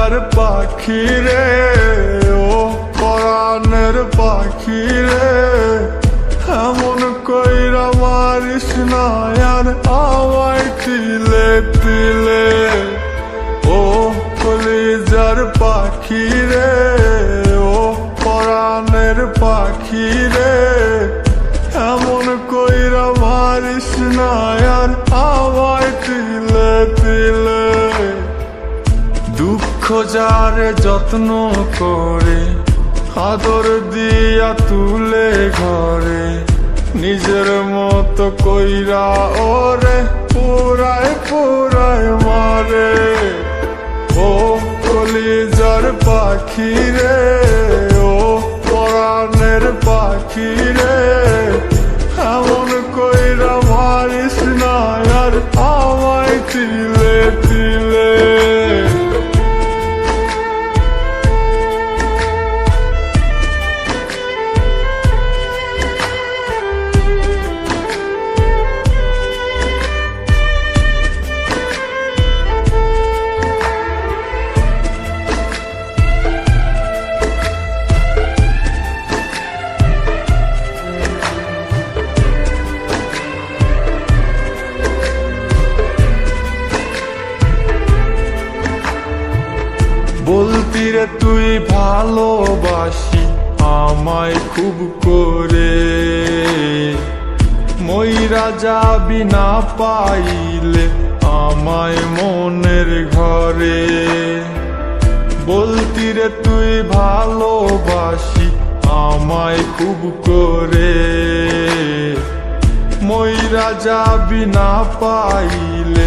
কলিজার পাখি রে, ও পরাণের পাখি রে, এমন কইরা মারিস না আর আমায় তিলে তিলে। ও কলিজার পাখি রে, ও পরাণের পাখি রে, এমন কইরা মারিস না আর আমায় তিলে তিলে। দুঃখ যারে যত্ন করে আদর দিয়া তুলে ঘরে, নিজের মতো কইরা ওরে পুরায় পুরায় মারে। ও কলিজার পাখি রে, ও পরাণের পাখি রে, এমন কইরা মারিস না আর আমায় তিলে তিলে। বলতি রে তুই ভালোবাসি আমায় খুব করে, মইরা যাবি না পাইলে আমায় মনের ঘরে। বলতি রে তুই ভালোবাসি আমায় খুব করে, মইরা যাবি না পাইলে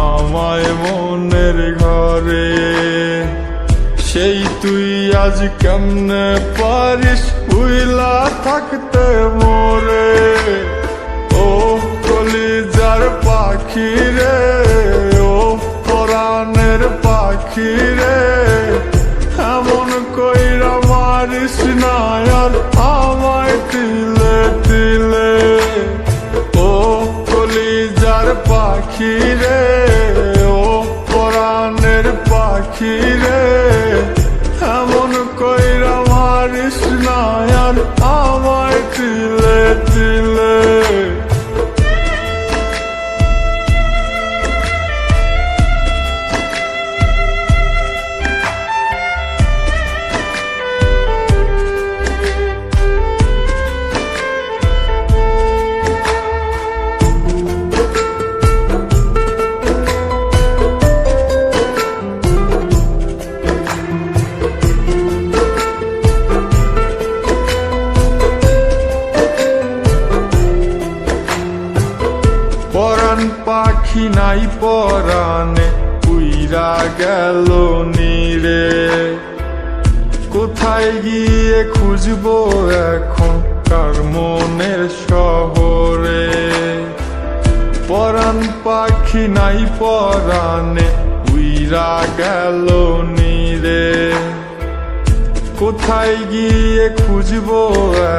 আমায় মনের ঘরে। সেই তুই আজ কেমনে পারিস উইলা থাকতে মোরে। ও কলিজার পাখি রে, ও পরাণের পাখি রে, এমন কইরা মারিস না আর আমায় তিলে তিলে। ও কলিজার পাখি রে, ও পরাণের পাখি রে, এমন কইরা মারিস না আর আমায় তিলে তিলে। পরাণ পাখি নাই পরাণে উইরা গেল নীরে, কোথায় গিয়ে খুঁজবো এখন কার মনের শহরে। পরাণ পাখি নাই পরাণে উইরা গেল নীরে, কোথায় গিয়ে খুঁজবো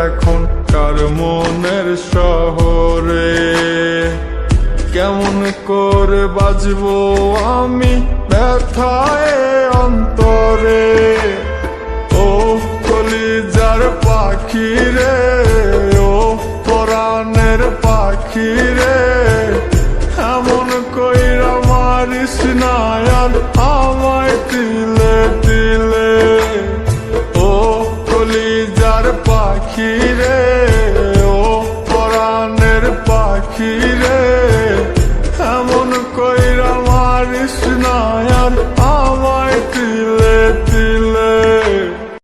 এখন কার মনের শহরে। কেমন করে বাজবো আমি ব্যথায় অন্তরে। ও কলিজার পাখি রে, ও পরাণের পাখি রে, এমন কইরা মারিস না আর আমায় তিলে তিলে। ও কলিজার পাখি রে, ও পরাণের পাখি রে, এমন কইরা মারিস না আর আমায় তিলে তিলে।